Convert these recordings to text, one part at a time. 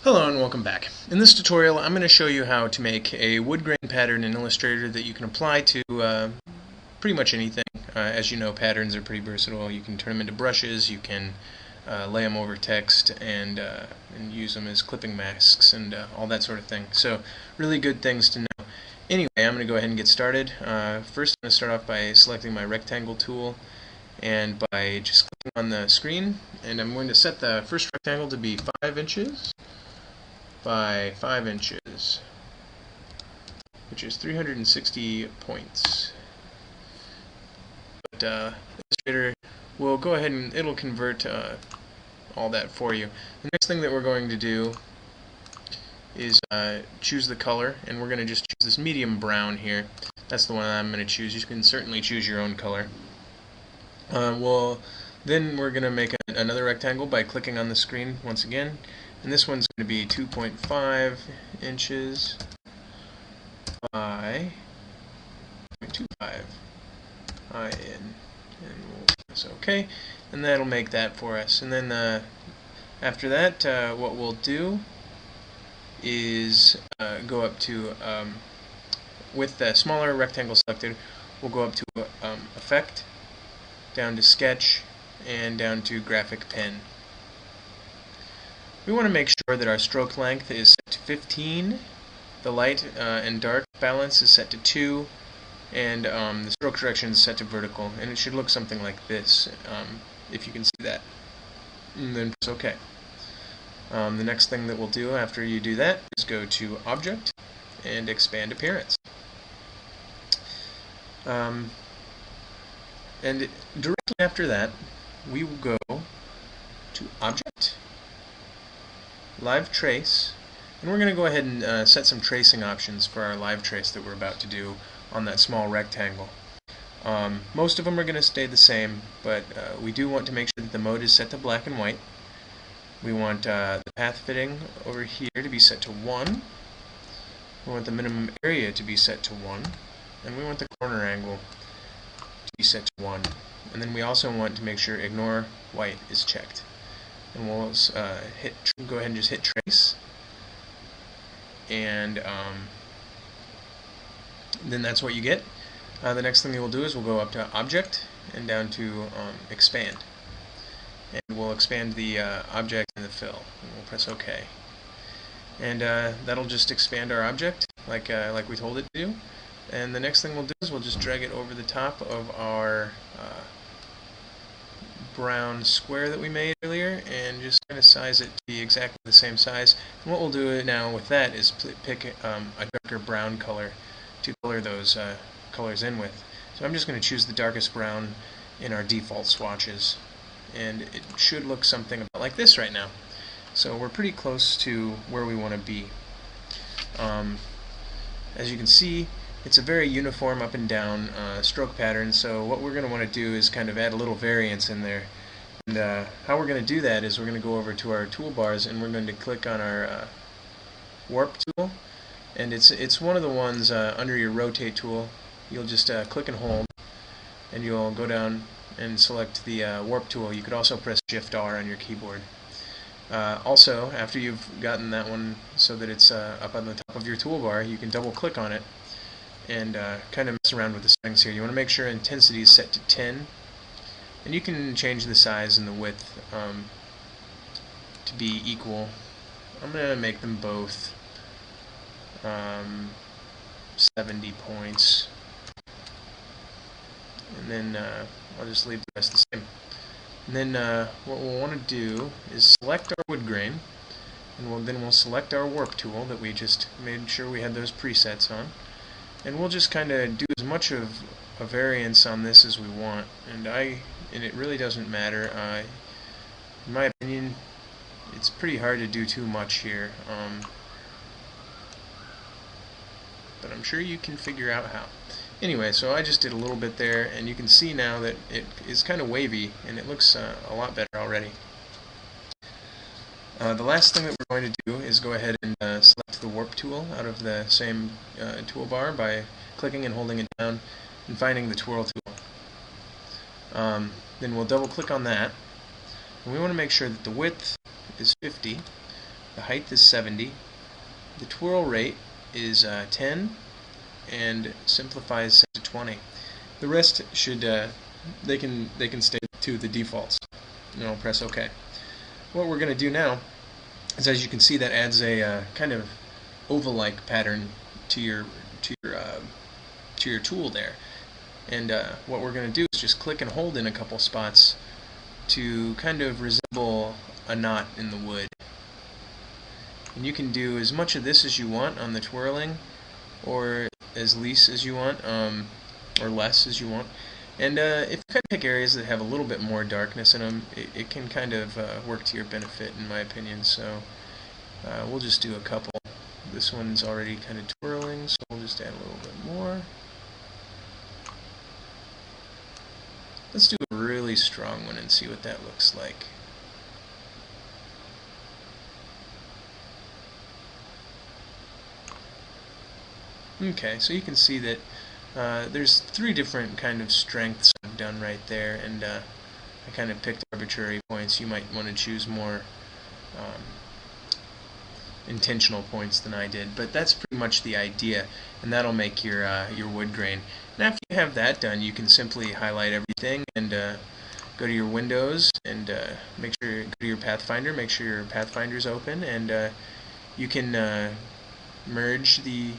Hello and welcome back. In this tutorial I'm going to show you how to make a wood grain pattern in Illustrator that you can apply to pretty much anything. As you know, patterns are pretty versatile. You can turn them into brushes, you can lay them over text and use them as clipping masks and all that sort of thing. So really good things to know. Anyway, I'm going to go ahead and get started. First I'm going to start off by selecting my rectangle tool and by just clicking on the screen, and I'm going to set the first rectangle to be 5 inches by 5 inches, which is 360 points. But Illustrator will go ahead and it'll convert all that for you. The next thing that we're going to do is choose the color, and we're going to just choose this medium brown here. That's the one I'm going to choose. You can certainly choose your own color. Then we're going to make another rectangle by clicking on the screen once again. And this one's going to be 2.5 inches by 0.25 and we'll press OK, and that'll make that for us. And then after that, what we'll do is go up to, with the smaller rectangle selected, we'll go up to Effect, down to Sketch, and down to Graphic Pen. We want to make sure that our stroke length is set to 15, the light and dark balance is set to 2, and the stroke direction is set to vertical, and it should look something like this, if you can see that. And then press OK. The next thing that we'll do after you do that is go to Object and Expand Appearance. And directly after that, we will go to Object, Live Trace, and we're going to go ahead and set some tracing options for our live trace that we're about to do on that small rectangle. Most of them are going to stay the same, but we do want to make sure that the mode is set to black and white. We want the path fitting over here to be set to 1. We want the minimum area to be set to 1, and we want the corner angle to be set to 1. And then we also want to make sure Ignore White is checked. And we'll go ahead and just hit Trace, and then that's what you get. The next thing we'll do is we'll go up to Object and down to Expand, and we'll expand the object and the fill, and we'll press OK. And that'll just expand our object like we told it to do. And the next thing we'll do is we'll just drag it over the top of our brown square that we made earlier, and just kind of size it to be exactly the same size. And what we'll do now with that is pick a darker brown color to color those colors in with. So I'm just going to choose the darkest brown in our default swatches, and it should look something about like this right now. So we're pretty close to where we want to be. As you can see, it's a very uniform up and down stroke pattern, so what we're going to want to do is kind of add a little variance in there. And how we're going to do that is we're going to go over to our toolbars, and we're going to click on our warp tool, and it's one of the ones under your rotate tool. You'll just click and hold, and you'll go down and select the warp tool. You could also press Shift R on your keyboard. Also, after you've gotten that one so that it's up on the top of your toolbar, you can double click on it and kind of mess around with the settings here. You want to make sure intensity is set to 10, and you can change the size and the width to be equal. I'm going to make them both 70 points, and then I'll just leave the rest the same. And then what we'll want to do is select our wood grain, and then we'll select our warp tool that we just made sure we had those presets on. And we'll just kind of do as much of a variance on this as we want, and it really doesn't matter. In my opinion, it's pretty hard to do too much here, but I'm sure you can figure out how. Anyway, so I just did a little bit there, and you can see now that it is kind of wavy, and it looks a lot better already. The last thing that we're going to do is go ahead and select the warp tool out of the same toolbar by clicking and holding it down and finding the twirl tool. Then we'll double click on that, and we want to make sure that the width is 50, the height is 70, the twirl rate is 10, and simplifies set to 20. The rest should they can stay to the defaults. And I'll press OK. What we're going to do now is, as you can see, that adds a kind of oval-like pattern to your tool there. And what we're going to do is just click and hold in a couple spots to kind of resemble a knot in the wood. And you can do as much of this as you want on the twirling, or as least as you want, or less as you want. And if you kind of pick areas that have a little bit more darkness in them, it can kind of work to your benefit, in my opinion. So we'll just do a couple. This one's already kind of twirling, so we'll just add a little bit more. Let's do a really strong one and see what that looks like. Okay, so you can see that there's 3 different kind of strengths I've done right there, and I kind of picked arbitrary points. You might want to choose more intentional points than I did, but that's pretty much the idea, and that'll make your wood grain. And after you have that done, you can simply highlight everything and go to your windows and go to your Pathfinder, make sure your Pathfinder's open, and you can merge the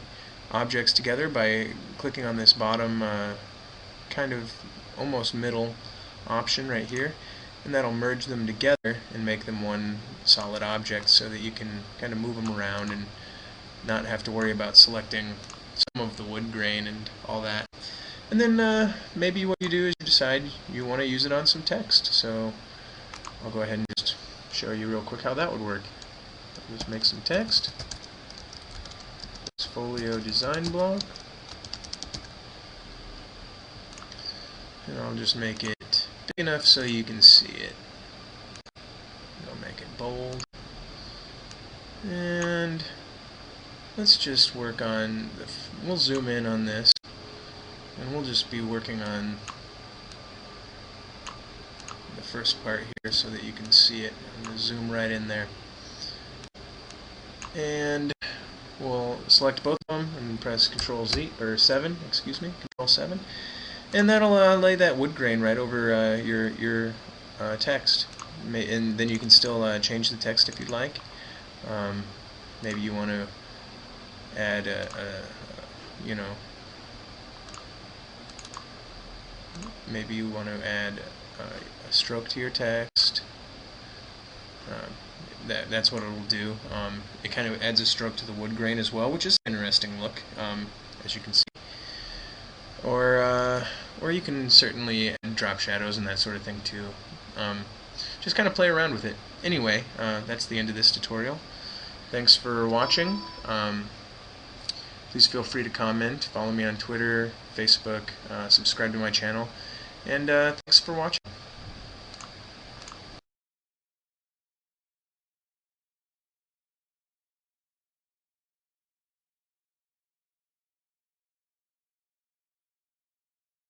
objects together by clicking on this bottom kind of almost middle option right here, and that'll merge them together and make them one solid object, so that you can kind of move them around and not have to worry about selecting some of the wood grain and all that. And then maybe what you do is you decide you want to use it on some text. So I'll go ahead and just show you real quick how that would work. I'll just make some text. Glazefolio design block. And I'll just make it big enough so you can see it. I'll make it bold. And let's just work on we'll zoom in on this, and we'll just be working on the first part here so that you can see it. I'm going to zoom right in there. And we'll select both of them and press Control Z, or 7, excuse me, Control 7. And that'll lay that wood grain right over your text. And then you can still change the text if you'd like. Maybe you want to add maybe you want to add a stroke to your text. That's what it'll do. It kind of adds a stroke to the wood grain as well, which is an interesting look, as you can see. Or you can certainly add drop shadows and that sort of thing too. Just kind of play around with it. Anyway, that's the end of this tutorial. Thanks for watching. Please feel free to comment, follow me on Twitter, Facebook, subscribe to my channel, and thanks for watching.